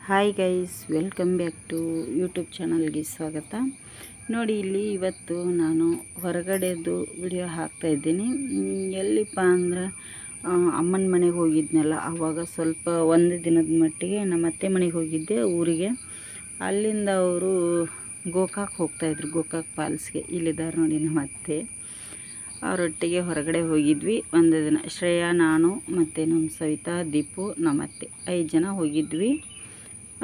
Hi guys, welcome back to YouTube ಚಾನಲ್ಗೆ ಸ್ವಾಗತ. ನೋಡಿ, ಇಲ್ಲಿ ಇವತ್ತು ನಾನು ಹೊರಗಡೆದು ವಿಡಿಯೋ ಹಾಕ್ತಾಯಿದ್ದೀನಿ. ಎಲ್ಲಿಪ್ಪ ಅಂದ್ರೆ ಅಮ್ಮನ ಮನೆಗೆ ಹೋಗಿದ್ನಲ್ಲ, ಆವಾಗ ಸ್ವಲ್ಪ ಒಂದು ದಿನದ ಮಟ್ಟಿಗೆ ನಮ್ಮ ಅತ್ತೆ ಮನೆಗೆ ಹೋಗಿದ್ದೆ ಊರಿಗೆ. ಅಲ್ಲಿಂದ ಅವರು ಗೋಕಾಕ್ ಹೋಗ್ತಾಯಿದ್ರು, ಗೋಕಾಕ್ ಫಾಲ್ಸ್ಗೆ. ಇಲ್ಲಿದ್ದಾರೆ ನೋಡಿ ನಮ್ಮ ಅತ್ತೆ. ಅವರೊಟ್ಟಿಗೆ ಹೊರಗಡೆ ಹೋಗಿದ್ವಿ ಒಂದು ದಿನ. ಶ್ರೇಯಾ, ನಾನು ಮತ್ತು ನಮ್ಮ ಸವಿತಾ, ದೀಪು, ನಮ್ಮ ಅತ್ತೆ 5 ಜನ ಹೋಗಿದ್ವಿ.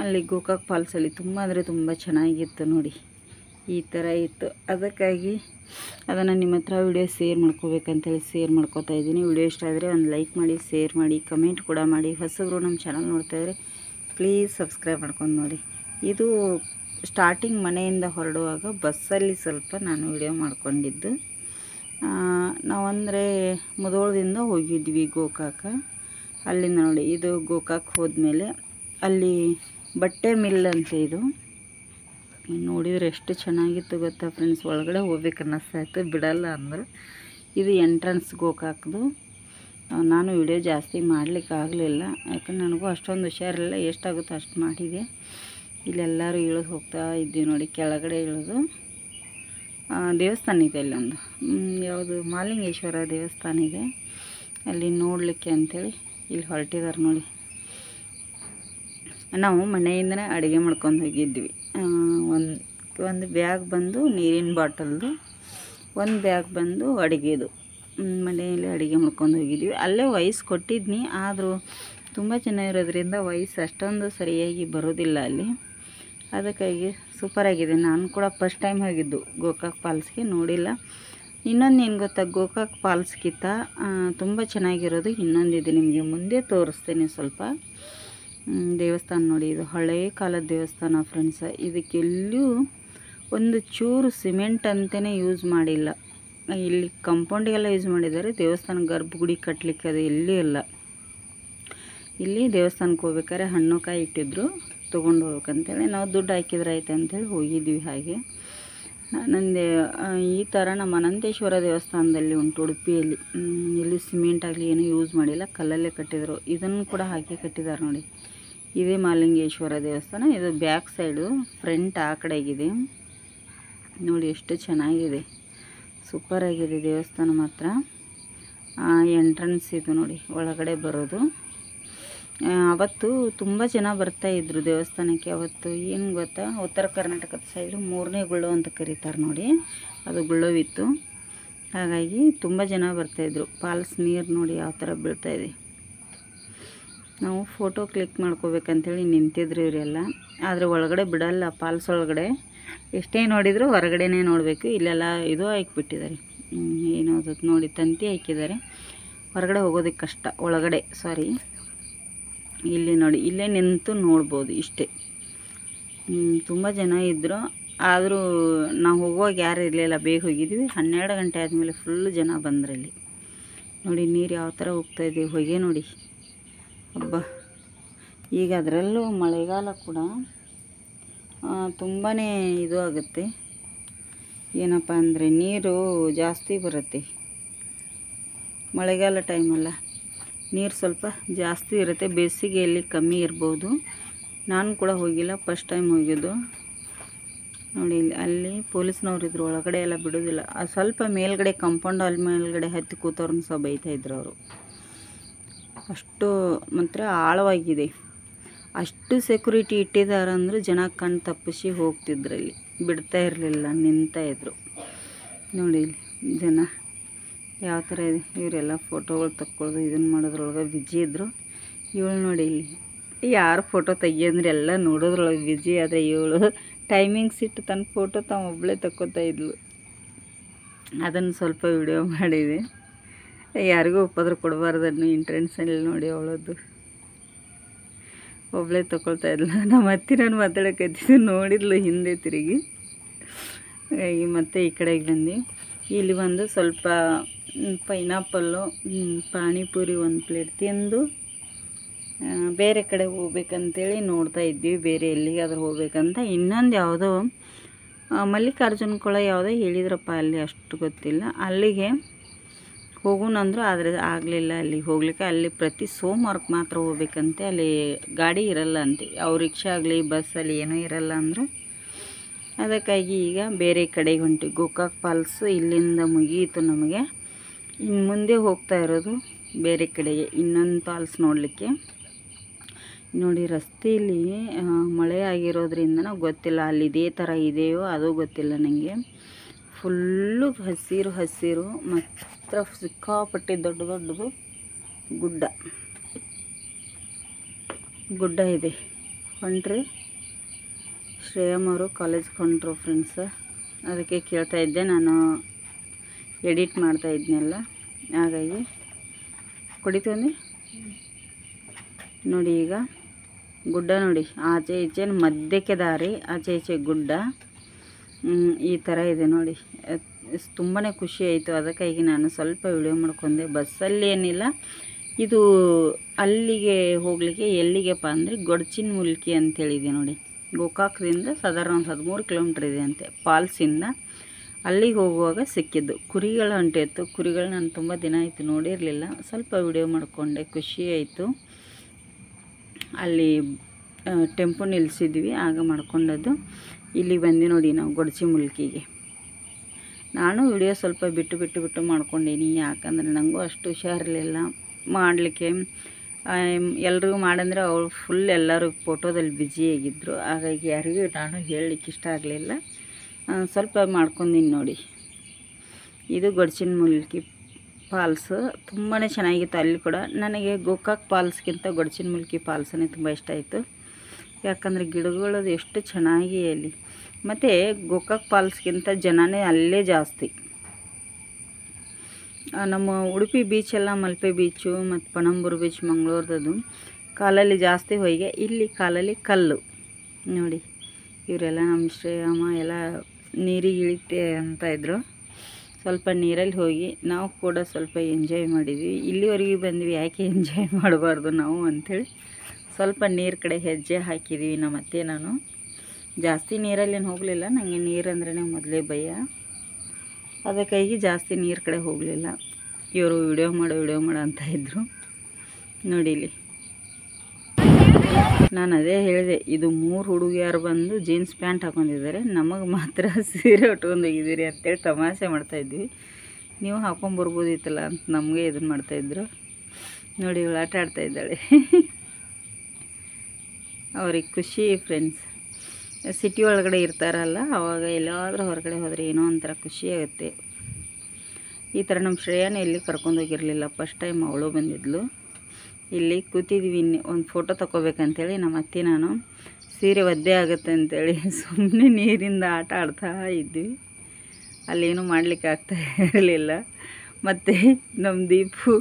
ಅಲ್ಲಿ ಗೋಕಾಕ್ ಫಾಲ್ಸಲ್ಲಿ ತುಂಬ ಅಂದರೆ ತುಂಬ ಚೆನ್ನಾಗಿತ್ತು ನೋಡಿ. ಈ ಥರ ಇತ್ತು, ಅದಕ್ಕಾಗಿ ಅದನ್ನು ನಿಮ್ಮ ಹತ್ರ ವಿಡಿಯೋ ಶೇರ್ ಮಾಡ್ಕೋಬೇಕಂತೇಳಿ ಶೇರ್ ಮಾಡ್ಕೋತಾ ಇದ್ದೀನಿ. ವಿಡಿಯೋ ಇಷ್ಟ ಆದರೆ ಒಂದು ಲೈಕ್ ಮಾಡಿ, ಶೇರ್ ಮಾಡಿ, ಕಮೆಂಟ್ ಕೂಡ ಮಾಡಿ. ಹೊಸಬರು ನಮ್ಮ ಚಾನಲ್ ನೋಡ್ತಾಯಿದ್ರೆ ಪ್ಲೀಸ್ ಸಬ್ಸ್ಕ್ರೈಬ್ ಮಾಡ್ಕೊಂಡು ನೋಡಿ. ಇದು ಸ್ಟಾರ್ಟಿಂಗ್ ಮನೆಯಿಂದ ಹೊರಡುವಾಗ ಬಸ್ಸಲ್ಲಿ ಸ್ವಲ್ಪ ನಾನು ವಿಡಿಯೋ ಮಾಡ್ಕೊಂಡಿದ್ದು. ನಾವಂದರೆ ಮುಧೋಳದಿಂದ ಹೋಗಿದ್ವಿ ಗೋಕಾಕ. ಅಲ್ಲಿಂದ ನೋಡಿ, ಇದು ಗೋಕಾಕ್ ಹೋದ್ಮೇಲೆ ಅಲ್ಲಿ ಬಟ್ಟೆ ಮಿಲ್ ಅಂತ ಇದು ನೋಡಿದರೆ ಎಷ್ಟು ಚೆನ್ನಾಗಿತ್ತು ಗೊತ್ತಾ ಫ್ರೆಂಡ್ಸ್. ಒಳಗಡೆ ಹೋಗ್ಬೇಕು ಅನ್ನಿಸ್ತಾಯಿತ್ತು, ಬಿಡಲ್ಲ ಅಂದ್ರೆ. ಇದು ಎಂಟ್ರೆನ್ಸ್ ಗೋಕಾಕ್ದು. ನಾನು ವಿಡಿಯೋ ಜಾಸ್ತಿ ಮಾಡಲಿಕ್ಕಾಗಲಿಲ್ಲ, ಯಾಕಂದ್ರೆ ನನಗೂ ಅಷ್ಟೊಂದು ಹುಷಾರಿಲ್ಲ. ಎಷ್ಟಾಗುತ್ತೋ ಅಷ್ಟು ಮಾಡಿದೆ. ಇಲ್ಲೆಲ್ಲರೂ ಇಳಿದು ಹೋಗ್ತಾ ಇದ್ದೀವಿ ನೋಡಿ. ಕೆಳಗಡೆ ಇಳಿದು ದೇವಸ್ಥಾನ ಇದೆ ಅಲ್ಲೊಂದು, ಯಾವುದು ಮಹಾಲಿಂಗೇಶ್ವರ ದೇವಸ್ಥಾನ ಇದೆ, ಅಲ್ಲಿ ನೋಡಲಿಕ್ಕೆ ಅಂಥೇಳಿ ಇಲ್ಲಿ ಹೊರಟಿದ್ದಾರೆ ನೋಡಿ. ನಾವು ಮನೆಯಿಂದನೇ ಅಡುಗೆ ಮಾಡ್ಕೊಂಡು ಹೋಗಿದ್ವಿ. ಒಂದು ಬ್ಯಾಗ್ ಬಂದು ನೀರಿನ ಬಾಟಲ್ದು, ಒಂದು ಬ್ಯಾಗ್ ಬಂದು ಅಡುಗೆದು. ಮನೆಯಲ್ಲಿ ಅಡುಗೆ ಮಾಡ್ಕೊಂಡು ಹೋಗಿದ್ವಿ. ಅಲ್ಲೇ ವಾಯ್ಸ್ ಕೊಟ್ಟಿದ್ನಿ, ಆದರೂ ತುಂಬ ಜನ ಇರೋದ್ರಿಂದ ವಾಯ್ಸ್ ಅಷ್ಟೊಂದು ಸರಿಯಾಗಿ ಬರೋದಿಲ್ಲ ಅಲ್ಲಿ. ಅದಕ್ಕಾಗಿ ಸೂಪರಾಗಿದೆ. ನಾನು ಕೂಡ ಫಸ್ಟ್ ಟೈಮ್ ಹೋಗಿದ್ದು ಗೋಕಾಕ್ ಫಾಲ್ಸ್ಗೆ, ನೋಡಿಲ್ಲ. ಇನ್ನೊಂದು ಏನು ಗೊತ್ತಾ, ಗೋಕಾಕ್ ಫಾಲ್ಸ್ಗಿಂತ ತುಂಬ ಚೆನ್ನಾಗಿರೋದು ಇನ್ನೊಂದಿದೆ, ನಿಮಗೆ ಮುಂದೆ ತೋರಿಸ್ತೇನೆ ಸ್ವಲ್ಪ. ದೇವಸ್ಥಾನ ನೋಡಿ, ಇದು ಹಳೆಯ ಕಾಲದ ದೇವಸ್ಥಾನ ಫ್ರೆಂಡ್ಸ್. ಇದಕ್ಕೆಲ್ಲೂ ಒಂದು ಚೂರು ಸಿಮೆಂಟ್ ಅಂತಲೇ ಯೂಸ್ ಮಾಡಿಲ್ಲ. ಇಲ್ಲಿ ಕಂಪೌಂಡಿಗೆಲ್ಲ ಯೂಸ್ ಮಾಡಿದ್ದಾರೆ, ದೇವಸ್ಥಾನ ಗರ್ಭಗುಡಿ ಕಟ್ಟಲಿಕ್ಕೆ ಅದು ಎಲ್ಲಿ ಇಲ್ಲ. ಇಲ್ಲಿ ದೇವಸ್ಥಾನಕ್ಕೆ ಹೋಗ್ಬೇಕಾದ್ರೆ ಹಣ್ಣು ಕಾಯಿ ಇಟ್ಟಿದ್ರು, ತೊಗೊಂಡು ಹೋಗ್ಬೇಕಂತೇಳಿ ನಾವು ದುಡ್ಡು ಹಾಕಿದ್ರೆ ಆಯ್ತು ಅಂಥೇಳಿ ಹೋಗಿದ್ವಿ. ಹಾಗೆ ನಂದು ಈ ಥರ ನಮ್ಮ ಅನಂತೇಶ್ವರ ದೇವಸ್ಥಾನದಲ್ಲಿ ಉಂಟು ಉಡುಪಿಯಲ್ಲಿ. ಇಲ್ಲಿ ಸಿಮೆಂಟ್ ಆಗಲಿ ಏನೂ ಯೂಸ್ ಮಾಡಿಲ್ಲ, ಕಲ್ಲಲ್ಲೇ ಕಟ್ಟಿದರು. ಇದನ್ನು ಕೂಡ ಹಾಕಿ ಕಟ್ಟಿದ್ದಾರೆ ನೋಡಿ. ಇದೇ ಮಹಾಲಿಂಗೇಶ್ವರ ದೇವಸ್ಥಾನ. ಇದು ಬ್ಯಾಕ್ ಸೈಡು, ಫ್ರಂಟ್ ಆ ಕಡೆಗಿದೆ ನೋಡಿ. ಎಷ್ಟು ಚೆನ್ನಾಗಿದೆ, ಸೂಪರಾಗಿದೆ ದೇವಸ್ಥಾನ ಮಾತ್ರ. ಎಂಟ್ರೆನ್ಸ್ ಇದು ನೋಡಿ, ಒಳಗಡೆ ಬರೋದು. ಅವತ್ತು ತುಂಬ ಜನ ಬರ್ತಾಯಿದ್ರು ದೇವಸ್ಥಾನಕ್ಕೆ. ಅವತ್ತು ಏನು ಗೊತ್ತಾ, ಉತ್ತರ ಕರ್ನಾಟಕದ ಸೈಡು 3ನೇ ಗುಳ್ಳೋ ಅಂತ ಕರೀತಾರೆ ನೋಡಿ, ಅದು ಗುಳ್ಳೋವಿತ್ತು. ಹಾಗಾಗಿ ತುಂಬ ಜನ ಬರ್ತಾಯಿದ್ರು. ಫಾಲ್ಸ್ ನೀರು ನೋಡಿ ಯಾವ ಥರ ಬೀಳ್ತಾಯಿದೆ. ನಾವು ಫೋಟೋ ಕ್ಲಿಕ್ ಮಾಡ್ಕೋಬೇಕಂತೇಳಿ ನಿಂತಿದ್ರು ಇವರೆಲ್ಲ, ಆದರೆ ಒಳಗಡೆ ಬಿಡಲ್ಲ. ಫಾಲ್ಸ್ ಒಳಗಡೆ ಎಷ್ಟೇ ನೋಡಿದರೂ ಹೊರಗಡೆನೇ ನೋಡಬೇಕು. ಇಲ್ಲೆಲ್ಲ ಇದು ಹಾಕಿಬಿಟ್ಟಿದ್ದಾರೆ, ಏನೋ ಅದು ನೋಡಿ, ತಂತಿ ಹಾಕಿದ್ದಾರೆ. ಹೊರಗಡೆ ಹೋಗೋದಕ್ಕೆ ಕಷ್ಟ, ಒಳಗಡೆ ಸಾರಿ. ಇಲ್ಲಿ ನೋಡಿ, ಇಲ್ಲೇ ನಿಂತು ನೋಡ್ಬೋದು ಇಷ್ಟೇ. ತುಂಬ ಜನ ಇದ್ದರು, ಆದರೂ ನಾವು ಹೋಗುವಾಗ ಯಾರು ಇರಲಿಲ್ಲ, ಬೇಗ ಹೋಗಿದ್ವಿ. 12 ಗಂಟೆ ಆದಮೇಲೆ ಫುಲ್ಲು ಜನ ಬಂದ್ರಲ್ಲಿ ನೋಡಿ. ನೀರು ಯಾವ ಥರ ಹೋಗ್ತಾಯಿದೆ, ಹೊಗೆ ನೋಡಿ. ಹಬ್ಬ, ಈಗ ಅದರಲ್ಲೂ ಮಳೆಗಾಲ ಕೂಡ ತುಂಬಾ ಇದು ಆಗುತ್ತೆ. ಏನಪ್ಪ ಅಂದರೆ ನೀರು ಜಾಸ್ತಿ ಬರುತ್ತೆ. ಮಳೆಗಾಲ ಟೈಮಲ್ಲ, ನೀರು ಸ್ವಲ್ಪ ಜಾಸ್ತಿ ಇರುತ್ತೆ. ಬೇಸಿಗೆಯಲ್ಲಿ ಕಮ್ಮಿ ಇರ್ಬೋದು. ನಾನು ಕೂಡ ಹೋಗಿಲ್ಲ, ಫಸ್ಟ್ ಟೈಮ್ ಹೋಗಿದ್ದು ನೋಡಿ. ಅಲ್ಲಿ ಪೊಲೀಸ್ನವ್ರಿದ್ರು, ಒಳಗಡೆ ಎಲ್ಲ ಬಿಡೋದಿಲ್ಲ. ಸ್ವಲ್ಪ ಮೇಲ್ಗಡೆ ಕಾಂಪೌಂಡ್ ಅಲ್ಲಿ ಮೇಲ್ಗಡೆ ಹತ್ತಿ ಕೂತವ್ರನ್ನ ಸಹ ಬೈತಾಯಿದ್ರು ಅವರು. ಅಷ್ಟು ಮಾತ್ರ ಆಳವಾಗಿದೆ. ಅಷ್ಟು ಸೆಕ್ಯೂರಿಟಿ ಇಟ್ಟಿದ್ದಾರೆ ಅಂದರೆ ಜನ ಕಣ್ಣು ತಪ್ಪಿಸಿ ಹೋಗ್ತಿದ್ರಲ್ಲಿ, ಬಿಡ್ತಾ ಇರಲಿಲ್ಲ, ನಿಂತಾಯಿದ್ರು ನೋಡಿ. ಇಲ್ಲಿ ಜನ ಯಾವ ಥರ ಇದೆ. ಇವರೆಲ್ಲ ಫೋಟೋಗಳು ತಕ್ಕೊಳ್ಳೋದು ಇದನ್ನು ಮಾಡೋದ್ರೊಳಗೆ ಬಿಜಿ ಇದ್ದರು. ಇವಳು ನೋಡಿ, ಇಲ್ಲಿ ಯಾರು ಫೋಟೋ ತೆಗಿಯಂದ್ರೆ ಎಲ್ಲ ನೋಡೋದ್ರೊಳಗೆ ಬಿಜಿ. ಆದರೆ ಇವಳು ಟೈಮಿಂಗ್ಸ್ ಇಟ್ಟು ತನ್ನ ಫೋಟೋ ಒಬ್ಬಳೇ ತಕ್ಕೋತಾ ಇದ್ಲು. ಅದನ್ನು ಸ್ವಲ್ಪ ವಿಡಿಯೋ ಮಾಡಿದೆ. ಯಾರಿಗೂ ಉಪದ್ರ ಕೊಡಬಾರ್ದನ್ನು ಎಂಟ್ರೆನ್ಸಲ್ಲಿ ನೋಡಿ. ಅವಳದ್ದು ಒಬ್ಬಳೇ ತಗೊಳ್ತಾ ಇದ್ಲು. ನಮ್ಮ ಹತ್ತಿ ನಾನು ಮಾತಾಡೋಕತ್ತಿದ್ದು ನೋಡಿದ್ಲು ಹಿಂದೆ ತಿರುಗಿ. ಹಾಗಾಗಿ ಮತ್ತೆ ಈ ಕಡೆಗೆ ಬಂದು ಇಲ್ಲಿ ಒಂದು ಸ್ವಲ್ಪ ಪೈನಾಪಲ್ಲು, ಪಾನಿಪುರಿ ಒಂದು ಪ್ಲೇಟ್ ತಿಂದು ಬೇರೆ ಕಡೆ ಹೋಗ್ಬೇಕಂತೇಳಿ ನೋಡ್ತಾ ಇದ್ವಿ. ಬೇರೆ ಎಲ್ಲಿಗಾದ್ರೂ ಹೋಗ್ಬೇಕಂತ. ಇನ್ನೊಂದು ಯಾವುದೋ ಮಲ್ಲಿಕಾರ್ಜುನ ಕೊಳ ಯಾವುದೋ ಹೇಳಿದ್ರಪ್ಪ, ಅಲ್ಲಿ ಅಷ್ಟು ಗೊತ್ತಿಲ್ಲ. ಅಲ್ಲಿಗೆ ಹೋಗೋಣ ಅಂದರು, ಆದರೆ ಆಗಲಿಲ್ಲ ಅಲ್ಲಿಗೆ ಹೋಗ್ಲಿಕ್ಕೆ. ಅಲ್ಲಿ ಪ್ರತಿ ಸೋಮವಾರಕ್ಕೆ ಮಾತ್ರ ಹೋಗ್ಬೇಕಂತೆ, ಅಲ್ಲಿ ಗಾಡಿ ಇರಲ್ಲ ಅಂತೆ, ಅವ್ರ ರಿಕ್ಷಾ ಆಗಲಿ ಬಸ್ಸಲ್ಲಿ ಏನೂ ಇರಲ್ಲ ಅಂದರು. ಅದಕ್ಕಾಗಿ ಈಗ ಬೇರೆ ಕಡೆಗೆ ಹೊಂಟಿವಿ. ಗೋಕಾಕ್ ಫಾಲ್ಸು ಇಲ್ಲಿಂದ ಮುಗಿಯಿತು ನಮಗೆ. ಇನ್ನು ಮುಂದೆ ಹೋಗ್ತಾ ಇರೋದು ಬೇರೆ ಕಡೆಗೆ, ಇನ್ನೊಂದು ಫಾಲ್ಸ್ ನೋಡಲಿಕ್ಕೆ. ನೋಡಿ ರಸ್ತೆಯಲ್ಲಿ ಮಳೆ ಆಗಿರೋದ್ರಿಂದ ಗೊತ್ತಿಲ್ಲ, ಅಲ್ಲಿ ಇದೇ ಥರ ಇದೆಯೋ ಅದು ಗೊತ್ತಿಲ್ಲ ನನಗೆ. ಫುಲ್ಲು ಹಸಿರು ಹಸಿರು ಮಾತ್ರ, ಸಿಕ್ಕಾಪಟ್ಟೆ ದೊಡ್ಡ ದೊಡ್ಡದು ಗುಡ್ಡ ಇದೆ. ಹೊಂಟ್ರಿ ಶ್ರೇಯಮ್ ಅವರು ಕಾಲೇಜ್ಗೆ ಹೊಂಟ್ರು ಫ್ರೆಂಡ್ಸ್. ಅದಕ್ಕೆ ಕೇಳ್ತಾ ಇದ್ದೆ, ನಾನು ಎಡಿಟ್ ಮಾಡ್ತಾ ಇದ್ನೆಲ್ಲ, ಹಾಗಾಗಿ ಕುಡಿತಂದು ನೋಡಿ. ಈಗ ಗುಡ್ಡ ನೋಡಿ, ಆಚೆ ಈಚೆ ಮಧ್ಯಕ್ಕೆ ದಾರಿ, ಆಚೆ ಈಚೆ ಗುಡ್ಡ, ಈ ಥರ ಇದೆ ನೋಡಿ. ತುಂಬಾ ಖುಷಿ ಆಯಿತು. ಅದಕ್ಕಾಗಿ ನಾನು ಸ್ವಲ್ಪ ವಿಡಿಯೋ ಮಾಡ್ಕೊಂಡೆ. ಬಸ್ಸಲ್ಲಿ ಏನಿಲ್ಲ, ಇದು ಅಲ್ಲಿಗೆ ಹೋಗಲಿಕ್ಕೆ ಎಲ್ಲಿಗೆಪ್ಪ ಅಂದರೆ ಗೊಡ್ಚಿನಮುಲ್ಕಿ ಅಂತೇಳಿದೆ ನೋಡಿ. ಗೋಕಾಕ್ದಿಂದ ಸಾಧಾರಣ 13 ಕಿಲೋಮೀಟ್ರ್ ಇದೆ ಅಂತೆ ಫಾಲ್ಸಿಂದ. ಅಲ್ಲಿಗೆ ಹೋಗುವಾಗ ಸಿಕ್ಕಿದ್ದು ಕುರಿಗಳು ಹೊಂಟಿತ್ತು. ಕುರಿಗಳು ನಾನು ತುಂಬ ದಿನ ಆಯಿತು ನೋಡಿರಲಿಲ್ಲ, ಸ್ವಲ್ಪ ವಿಡಿಯೋ ಮಾಡಿಕೊಂಡೆ, ಖುಷಿ ಆಯಿತು. ಅಲ್ಲಿ ಟೆಂಪೋ ನಿಲ್ಲಿಸಿದ್ವಿ, ಆಗ ಮಾಡ್ಕೊಂಡದ್ದು. ಇಲ್ಲಿ ಬಂದು ನೋಡಿ ನಾವು ಗೊಡ್ಚಿಮುಲ್ಕಿಗೆ. ನಾನು ವಿಡಿಯೋ ಸ್ವಲ್ಪ ಬಿಟ್ಟು ಮಾಡ್ಕೊಂಡೀನಿ, ಯಾಕಂದರೆ ನನಗೂ ಅಷ್ಟು ಹುಷಾರಿರಲಿಲ್ಲ ಮಾಡಲಿಕ್ಕೆ. ಎಲ್ರಿಗೂ ಮಾಡಂದರೆ ಅವ್ರು ಫುಲ್ ಎಲ್ಲರೂ ಫೋಟೋದಲ್ಲಿ ಬ್ಯುಸಿಯಾಗಿದ್ದರು, ಹಾಗಾಗಿ ಯಾರಿಗೂ ನಾನು ಹೇಳಲಿಕ್ಕೆ ಇಷ್ಟ ಆಗಲಿಲ್ಲ. ಸ್ವಲ್ಪ ಮಾಡ್ಕೊಂಡೀನಿ ನೋಡಿ. ಇದು ಗೊಡ್ಚಿನಮುಲ್ಕಿ ಫಾಲ್ಸು ತುಂಬಾ ಚೆನ್ನಾಗಿತ್ತು. ಅಲ್ಲಿ ಕೂಡ ನನಗೆ ಗೋಕಾಕ್ ಫಾಲ್ಸ್ಗಿಂತ ಗೊಡ್ಚಿನಮುಲ್ಕಿ ಫಾಲ್ಸನೇ ತುಂಬ ಇಷ್ಟ ಆಯಿತು. ಯಾಕಂದರೆ ಗಿಡಗಳದು ಎಷ್ಟು ಚೆನ್ನಾಗಿ ಅಲ್ಲಿ, ಮತ್ತು ಗೋಕಾಕ್ ಫಾಲ್ಸ್ಗಿಂತ ಜನನೇ ಅಲ್ಲೇ ಜಾಸ್ತಿ. ನಮ್ಮ ಉಡುಪಿ ಬೀಚೆಲ್ಲ ಮಲ್ಪೆ ಬೀಚು ಮತ್ತು ಪಣಂಬೂರು ಬೀಚ್ ಮಂಗಳೂರದ್ದು ಕಾಲಲ್ಲಿ ಜಾಸ್ತಿ ಹೊಯ್ಗೆ, ಇಲ್ಲಿ ಕಾಲಲ್ಲಿ ಕಲ್ಲು ನೋಡಿ. ಇವರೆಲ್ಲ ನಮ್ಮ ಶ್ರೇಯಮ್ಮ ಎಲ್ಲ ನೀರಿಗೆ ಇಳಿತೆ ಅಂತ ಇದ್ದರು. ಸ್ವಲ್ಪ ನೀರಲ್ಲಿ ಹೋಗಿ ನಾವು ಕೂಡ ಸ್ವಲ್ಪ ಎಂಜಾಯ್ ಮಾಡಿದ್ವಿ. ಇಲ್ಲಿವರೆಗೆ ಬಂದ್ವಿ, ಯಾಕೆ ಎಂಜಾಯ್ ಮಾಡಬಾರ್ದು ನಾವು ಅಂಥೇಳಿ ಸ್ವಲ್ಪ ನೀರು ಕಡೆ ಹೆಜ್ಜೆ ಹಾಕಿದ್ದೀವಿ. ನಮ್ಮತ್ತೆ ನಾನು ಜಾಸ್ತಿ ನೀರಲ್ಲೇನು ಹೋಗಲಿಲ್ಲ, ನನಗೆ ನೀರಂದ್ರೇ ಮೊದಲೇ ಭಯ, ಅದಕ್ಕಾಗಿ ಜಾಸ್ತಿ ನೀರು ಕಡೆ ಹೋಗಲಿಲ್ಲ. ಇವರು ವಿಡಿಯೋ ಮಾಡು ಅಂತ ಇದ್ದರು ನೋಡಿ. ಇಲ್ಲಿ ನಾನು ಅದೇ ಹೇಳಿದೆ, ಇದು 3 ಹುಡುಗಿಯರು ಬಂದು ಜೀನ್ಸ್ ಪ್ಯಾಂಟ್ ಹಾಕೊಂಡಿದ್ದಾರೆ, ನಮಗೆ ಮಾತ್ರ ಸೀರೆ ಉಟ್ಕೊಂಡು ಹೋಗಿದ್ದೀರಿ ಅಂತೇಳಿ ತಮಾಷೆ ಮಾಡ್ತಾಯಿದ್ವಿ. ನೀವು ಹಾಕೊಂಬರ್ಬೋದಿತ್ತಲ್ಲ ಅಂತ ನಮಗೆ ಇದನ್ನು ಮಾಡ್ತಾಯಿದ್ರು ನೋಡಿ. ಇವಳು ಆಟ ಆಡ್ತಾಯಿದ್ದಾಳೆ. ಅವ್ರಿಗೆ ಖುಷಿ ಫ್ರೆಂಡ್ಸ್. ಸಿಟಿ ಒಳಗಡೆ ಇರ್ತಾರಲ್ಲ, ಆವಾಗ ಎಲ್ಲಾದರೂ ಹೊರಗಡೆ ಹೋದರೆ ಏನೋ ಒಂಥರ ಖುಷಿ ಆಗುತ್ತೆ. ಈ ಥರ ನಮ್ಮ ಶ್ರೇಯಾನ ಎಲ್ಲಿ ಕರ್ಕೊಂಡೋಗಿರಲಿಲ್ಲ, ಫಸ್ಟ್ ಟೈಮ್ ಅವಳು ಬಂದಿದ್ಲು. ಇಲ್ಲಿ ಕೂತಿದ್ವಿ, ಒಂದು ಫೋಟೋ ತಗೋಬೇಕಂತೇಳಿ ನಮ್ಮ ಅತ್ತೆ ನಾನು. ಸೀರೆ ಒದ್ದೆ ಆಗುತ್ತೆ ಅಂತೇಳಿ ಸುಮ್ಮನೆ ನೀರಿಂದ ಆಟ ಆಡ್ತಾ ಇದ್ವಿ. ಅಲ್ಲೇನೂ ಮಾಡಲಿಕ್ಕೆ ಆಗ್ತಾ ಇರಲಿಲ್ಲ. ಮತ್ತು ನಮ್ಮ ದೀಪು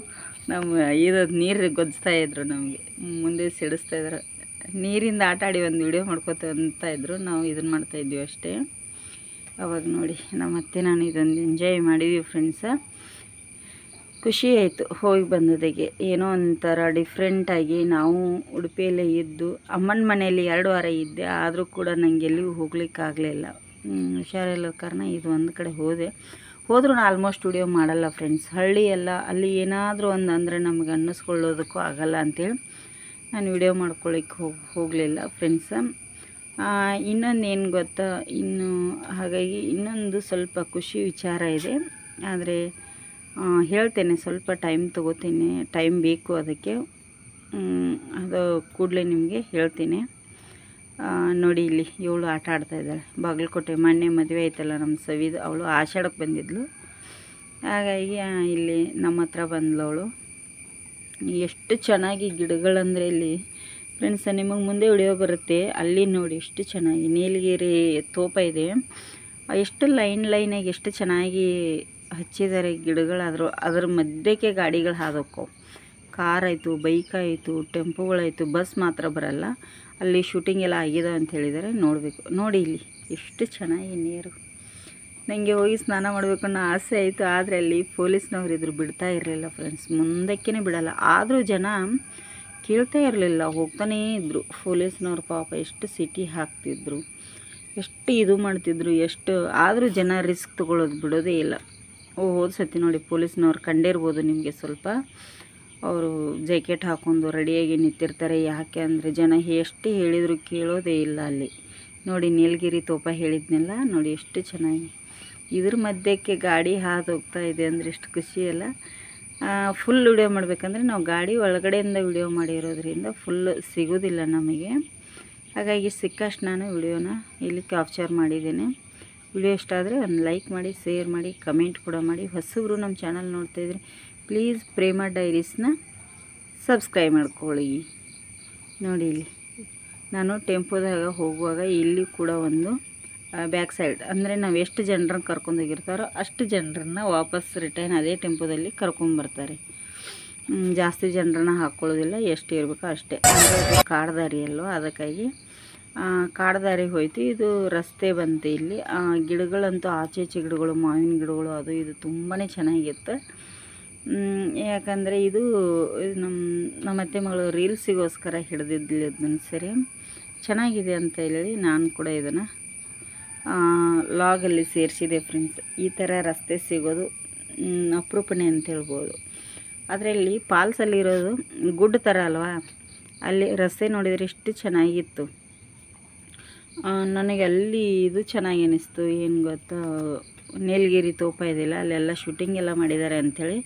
ಇದು ನೀರು ಗೊಜ್ಜಿಸ್ತಾಯಿದ್ರು, ನಮಗೆ ಮುಂದೆ ಸಿಡಿಸ್ತಾಯಿದ್ರು. ನೀರಿಂದ ಆಟ ಆಡಿ ಒಂದು ವಿಡಿಯೋ ಮಾಡ್ಕೋತ ಅಂತ ಇದ್ರು, ನಾವು ಇದನ್ನು ಮಾಡ್ತಾಯಿದ್ವಿ ಅಷ್ಟೇ. ಅವಾಗ ನೋಡಿ ನಮ್ಮ ಅತ್ತೆ ನಾನು ಇದೊಂದು ಎಂಜಾಯ್ ಮಾಡಿದ್ವಿ ಫ್ರೆಂಡ್ಸ. ಖುಷಿ ಆಯಿತು ಹೋಗಿ ಬಂದದಿಗೆ. ಏನೋ ಒಂಥರ ಡಿಫ್ರೆಂಟಾಗಿ ನಾವು ಉಡುಪಿಯಲ್ಲೇ ಇದ್ದು ಅಮ್ಮನ ಮನೆಯಲ್ಲಿ 2 ವಾರ ಇದ್ದೆ, ಆದರೂ ಕೂಡ ನನಗೆ ಎಲ್ಲಿಗೂ ಹೋಗ್ಲಿಕ್ಕಾಗಲಿಲ್ಲ, ಹುಷಾರಿಲ್ಲದ ಕಾರಣ ಇದು ಒಂದು ಕಡೆ ಹೋದರೂ ನಾನು ಆಲ್ಮೋಸ್ಟ್ ವಿಡಿಯೋ ಮಾಡಲ್ಲ ಫ್ರೆಂಡ್ಸ್. ಹಳ್ಳಿ ಎಲ್ಲ ಅಲ್ಲಿ ಏನಾದರೂ ಒಂದು ಅಂದರೆ ನಮಗೆ ಅನ್ನಿಸ್ಕೊಳ್ಳೋದಕ್ಕೂ ಆಗಲ್ಲ ಅಂಥೇಳಿ ನಾನು ವಿಡಿಯೋ ಮಾಡ್ಕೊಳ್ಳಿಕ್ಕೆ ಹೋಗಲಿಲ್ಲ ಫ್ರೆಂಡ್ಸ. ಇನ್ನೊಂದು ಏನು ಗೊತ್ತಾ, ಹಾಗಾಗಿ ಇನ್ನೊಂದು ಸ್ವಲ್ಪ ಖುಷಿ ವಿಚಾರ ಇದೆ, ಆದರೆ ಹೇಳ್ತೇನೆ, ಸ್ವಲ್ಪ ಟೈಮ್ ತೊಗೋತೀನಿ, ಟೈಮ್ ಬೇಕು ಅದಕ್ಕೆ. ಅದು ಕೂಡಲೇ ನಿಮಗೆ ಹೇಳ್ತೀನಿ ನೋಡಿ. ಇಲ್ಲಿ ಇವಳು ಆಟ ಆಡ್ತಾಯಿದ್ದಾಳೆ, ಬಾಗಲಕೋಟೆ. ಮೊನ್ನೆ ಮದುವೆ ಆಯ್ತಲ್ಲ ನಮ್ಮ ಸವಿದು, ಅವಳು ಆಷಾಢಕ್ಕೆ ಬಂದಿದ್ಲು, ಹಾಗಾಗಿ ಇಲ್ಲಿ ನಮ್ಮ ಹತ್ರ ಬಂದ್ಲು ಅವಳು. ಎಷ್ಟು ಚೆನ್ನಾಗಿ ಗಿಡಗಳಂದರೆ ಇಲ್ಲಿ ಫ್ರೆಂಡ್ಸ್, ನಿಮಗೆ ಮುಂದೆ ವಿಡಿಯೋ ಬರುತ್ತೆ, ಅಲ್ಲಿ ನೋಡಿ ಎಷ್ಟು ಚೆನ್ನಾಗಿ ನೀಲಗಿರಿ ತೋಪ ಇದೆ. ಎಷ್ಟು ಲೈನಾಗಿ ಎಷ್ಟು ಚೆನ್ನಾಗಿ ಹಚ್ಚಿದ್ದಾರೆ ಗಿಡಗಳಾದರೂ. ಅದರ ಮಧ್ಯಕ್ಕೆ ಗಾಡಿಗಳು ಹಾದೋಕ್ಕವು, ಕಾರ್ ಆಯಿತು, ಬೈಕ್ ಆಯಿತು, ಟೆಂಪೋಗಳಾಯಿತು, ಬಸ್ ಮಾತ್ರ ಬರಲ್ಲ. ಅಲ್ಲಿ ಶೂಟಿಂಗ್ ಎಲ್ಲ ಆಗಿದೆ ಅಂತ ಹೇಳಿದ್ದಾರೆ, ನೋಡಬೇಕು ನೋಡಿ. ಇಲ್ಲಿ ಎಷ್ಟು ಚೆನ್ನಾಗಿ ನೀರು. ನನಗೆ ಹೋಗಿ ಸ್ನಾನ ಮಾಡಬೇಕು ಅನ್ನೋ ಆಸೆ ಆಯಿತು, ಆದರೆ ಅಲ್ಲಿ ಪೊಲೀಸ್ನವ್ರು ಇದ್ರು, ಬಿಡ್ತಾ ಇರಲಿಲ್ಲ ಫ್ರೆಂಡ್ಸ್, ಮುಂದಕ್ಕೇ ಬಿಡಲ್ಲ. ಆದರೂ ಜನ ಕೇಳ್ತಾ ಇರಲಿಲ್ಲ, ಹೋಗ್ತಾನೇ ಇದ್ದರು ಪೊಲೀಸ್ನವ್ರು. ಪಾಪ ಎಷ್ಟು ಸಿಟಿ ಹಾಕ್ತಿದ್ರು, ಎಷ್ಟು ಇದು ಮಾಡ್ತಿದ್ರು, ಎಷ್ಟು ಆದರೂ ಜನ ರಿಸ್ಕ್ ತೊಗೊಳ್ಳೋದು ಬಿಡೋದೇ ಇಲ್ಲ. ಹೋದ ಸತಿ ನೋಡಿ ಪೊಲೀಸ್ನವ್ರು ಕಂಡಿರ್ಬೋದು ನಿಮಗೆ ಸ್ವಲ್ಪ. ಅವರು ಜಾಕೆಟ್ ಹಾಕ್ಕೊಂಡು ರೆಡಿಯಾಗಿ ನಿಂತಿರ್ತಾರೆ. ಯಾಕೆ ಅಂದರೆ ಜನ ಎಷ್ಟು ಹೇಳಿದ್ರು ಕೇಳೋದೇ ಇಲ್ಲ ಅಲ್ಲಿ. ನೋಡಿ ನೀಲಗಿರಿ ತೋಪ ಹೇಳಿದ್ನೆಲ್ಲ ನೋಡಿ ಎಷ್ಟು ಚೆನ್ನಾಗಿ ಇದ್ರ ಮಧ್ಯಕ್ಕೆ ಗಾಡಿ ಹಾದು ಹೋಗ್ತಾ ಇದೆ ಅಂದರೆ ಎಷ್ಟು ಖುಷಿ ಅಲ್ಲ. ಫುಲ್ ವಿಡಿಯೋ ಮಾಡಬೇಕಂದ್ರೆ ನಾವು ಗಾಡಿ ಒಳಗಡೆಯಿಂದ ವಿಡಿಯೋ ಮಾಡಿರೋದ್ರಿಂದ ಫುಲ್ ಸಿಗೋದಿಲ್ಲ ನಮಗೆ. ಹಾಗಾಗಿ ಸಿಕ್ಕಷ್ಟು ನಾನು ವಿಡಿಯೋನ ಇಲ್ಲಿ ಕ್ಯಾಪ್ಚರ್ ಮಾಡಿದ್ದೇನೆ. ವಿಡಿಯೋ ಇಷ್ಟ ಆದರೆ ಒಂದು ಲೈಕ್ ಮಾಡಿ, ಶೇರ್ ಮಾಡಿ, ಕಮೆಂಟ್ ಕೂಡ ಮಾಡಿ. ಹೊಸಬ್ರು ನಮ್ಮ ಚಾನಲ್ ನೋಡ್ತಾಯಿದ್ರೆ ಪ್ಲೀಸ್ ಪ್ರೇಮ ಡೈರೀಸ್ನ ಸಬ್ಸ್ಕ್ರೈಬ್ ಮಾಡ್ಕೊಳ್ಳಿ. ನೋಡಿ ಇಲ್ಲಿ ನಾನು ಟೆಂಪೋದಾಗ ಹೋಗುವಾಗ ಇಲ್ಲಿ ಕೂಡ ಒಂದು ಬ್ಯಾಕ್ ಸೈಡ್ ಅಂದರೆ ನಾವು ಎಷ್ಟು ಜನರನ್ನ ಕರ್ಕೊಂಡೋಗಿರ್ತಾರೋ ಅಷ್ಟು ಜನರನ್ನ ವಾಪಸ್ ರಿಟರ್ನ್ ಅದೇ ಟೆಂಪೋದಲ್ಲಿ ಕರ್ಕೊಂಬರ್ತಾರೆ. ಜಾಸ್ತಿ ಜನರನ್ನ ಹಾಕ್ಕೊಳ್ಳೋದಿಲ್ಲ, ಎಷ್ಟು ಇರಬೇಕೋ ಅಷ್ಟೇ. ಅಂದರೆ ಕಾಡ್ದಾರಿ ಅಲ್ವ, ಅದಕ್ಕಾಗಿ ಕಾಡ್ದಾರಿ ಹೋಯ್ತು. ಇದು ರಸ್ತೆ ಬಂತು. ಇಲ್ಲಿ ಗಿಡಗಳಂತೂ ಆಚೆ ಈಚೆ ಗಿಡಗಳು, ಮಾವಿನ ಗಿಡಗಳು ಅದು ಇದು ತುಂಬಾ ಚೆನ್ನಾಗಿತ್ತು. ಯಾಕಂದರೆ ಇದು ನಮ್ಮ ಅತ್ತೆ ಮಗಳು ರೀಲ್ಸಿಗೋಸ್ಕರ ಹಿಡಿದಿದ್ಲಿ ಅದನ್ನು. ಸರಿ ಚೆನ್ನಾಗಿದೆ ಅಂತ ಹೇಳಿ ನಾನು ಕೂಡ ಇದನ್ನು ಲಾಗಲ್ಲಿ ಸೇರಿಸಿದೆ ಫ್ರೆಂಡ್ಸ್. ಈ ಥರ ರಸ್ತೆ ಸಿಗೋದು ಅಪರೂಪನೇ ಅಂತ ಹೇಳ್ಬೋದು. ಅದರಲ್ಲಿ ಪಾಲ್ಸಲ್ಲಿರೋದು ಗುಡ್ ಥರ ಅಲ್ವಾ, ಅಲ್ಲಿ ರಸ್ತೆ ನೋಡಿದರೆ ಎಷ್ಟು ಚೆನ್ನಾಗಿತ್ತು. ನನಗೆ ಅಲ್ಲಿ ಇದು ಚೆನ್ನಾಗಿ ಅನ್ನಿಸ್ತು. ಏನು ಗೊತ್ತಾ, ನೀಲಗಿರಿ ತೋಪ ಇದೆಯಲ್ಲ, ಅಲ್ಲೆಲ್ಲ ಶೂಟಿಂಗ್ ಎಲ್ಲ ಮಾಡಿದ್ದಾರೆ ಅಂಥೇಳಿ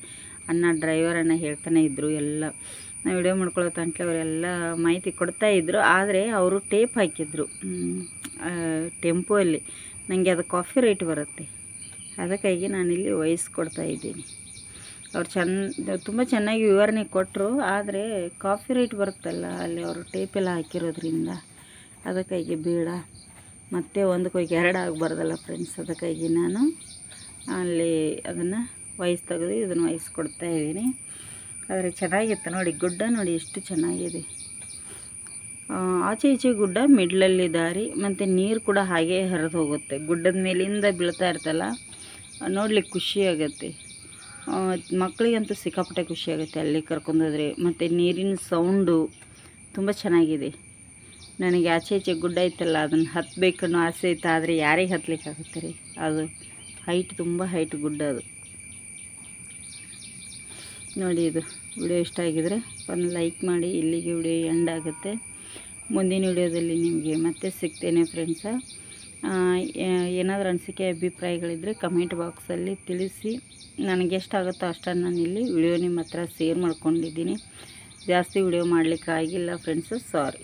ಡ್ರೈವರ್ ಅಣ್ಣ ಹೇಳ್ತಾನೆ ಇದ್ದರು. ಎಲ್ಲ ನಾವು ವಿಡಿಯೋ ಮಾಡ್ಕೊಳ್ಳೋ ತನಕ ಅವರೆಲ್ಲ ಮಾಹಿತಿ ಕೊಡ್ತಾಯಿದ್ರು. ಆದರೆ ಅವರು ಟೇಪ್ ಹಾಕಿದ್ರು ಟೆಂಪೋ ಅಲ್ಲಿ. ನನಗೆ ಅದು ಕಾಫಿ ರೈಟ್ ಬರುತ್ತೆ, ಅದಕ್ಕಾಗಿ ನಾನಿಲ್ಲಿ ವಾಯ್ಸ್ ಕೊಡ್ತಾಯಿದ್ದೀನಿ. ಅವ್ರು ತುಂಬ ಚೆನ್ನಾಗಿ ವಿವರಣೆ ಕೊಟ್ಟರು. ಆದರೆ ಕಾಫಿ ರೈಟ್ ಬರುತ್ತಲ್ಲ ಅಲ್ಲಿ ಅವರು ಟೇಪ್ ಎಲ್ಲ ಹಾಕಿರೋದ್ರಿಂದ ಅದಕ್ಕಾಗಿ ಬೇಡ, ಮತ್ತೆ ಒಂದಕ್ಕೆ ಹೋಗಿ ಎರಡು ಆಗಬಾರ್ದಲ್ಲ ಫ್ರೆಂಡ್ಸ್. ಅದಕ್ಕಾಗಿ ನಾನು ಅಲ್ಲಿ ಅದನ್ನು ವಾಯ್ಸ್ ತೆಗೆದು ಇದನ್ನು ವಾಯ್ಸ್ ಕೊಡ್ತಾಯಿದ್ದೀನಿ. ಆದರೆ ಚೆನ್ನಾಗಿತ್ತು ನೋಡಿ, ಗುಡ್ಡ ನೋಡಿ ಎಷ್ಟು ಚೆನ್ನಾಗಿದೆ. ಆಚೆ ಈಚೆ ಗುಡ್ಡ, ಮಿಡ್ಲಲ್ಲಿ ದಾರಿ, ಮತ್ತು ನೀರು ಕೂಡ ಹಾಗೇ ಹರಿದು ಹೋಗುತ್ತೆ. ಗುಡ್ಡದ ಮೇಲಿಂದ ಬೀಳ್ತಾ ಇರ್ತಲ್ಲ, ನೋಡ್ಲಿಕ್ಕೆ ಖುಷಿಯಾಗತ್ತೆ. ಮಕ್ಕಳಿಗಂತೂ ಸಿಕ್ಕಾಪಟ್ಟೆ ಖುಷಿಯಾಗುತ್ತೆ ಅಲ್ಲಿ ಕರ್ಕೊಂಡೋದ್ರೆ. ಮತ್ತು ನೀರಿನ ಸೌಂಡು ತುಂಬ ಚೆನ್ನಾಗಿದೆ. ನನಗೆ ಆಚೆ ಈಚೆ ಗುಡ್ಡ ಇತ್ತಲ್ಲ, ಅದನ್ನು ಹತ್ತಬೇಕನ್ನೋ ಆಸೆ ಇತ್ತು. ಆದರೆ ಯಾರಿಗೆ ಹತ್ತಲಿಕ್ಕಾಗುತ್ತೆ ರೀ, ಅದು ಹೈಟ್, ತುಂಬ ಹೈಟ್ ಗುಡ್ಡ ಅದು. ನೋಡಿ, ಇದು ವಿಡಿಯೋ ಇಷ್ಟ ಆಗಿದರೆ ಒಂದು ಲೈಕ್ ಮಾಡಿ. ಇಲ್ಲಿಗೆ ವಿಡಿಯೋ ಎಂಡ್ ಆಗುತ್ತೆ. ಮುಂದಿನ ವಿಡಿಯೋದಲ್ಲಿ ನಿಮಗೆ ಮತ್ತೆ ಸಿಗ್ತೇನೆ ಫ್ರೆಂಡ್ಸ. ಏನಾದರೂ ಅನಿಸಿಕೆ ಅಭಿಪ್ರಾಯಗಳಿದ್ದರೆ ಕಮೆಂಟ್ ಬಾಕ್ಸಲ್ಲಿ ತಿಳಿಸಿ. ನನಗೆ ಎಷ್ಟಾಗುತ್ತೋ ಅಷ್ಟನ್ನು ನಾನು ಇಲ್ಲಿ ವಿಡಿಯೋ ನಿಮ್ಮ ಹತ್ರ ಶೇರ್ ಮಾಡ್ಕೊಂಡಿದ್ದೀನಿ. ಜಾಸ್ತಿ ವಿಡಿಯೋ ಮಾಡಲಿಕ್ಕೆ ಆಗಿಲ್ಲ ಫ್ರೆಂಡ್ಸು, ಸಾರಿ.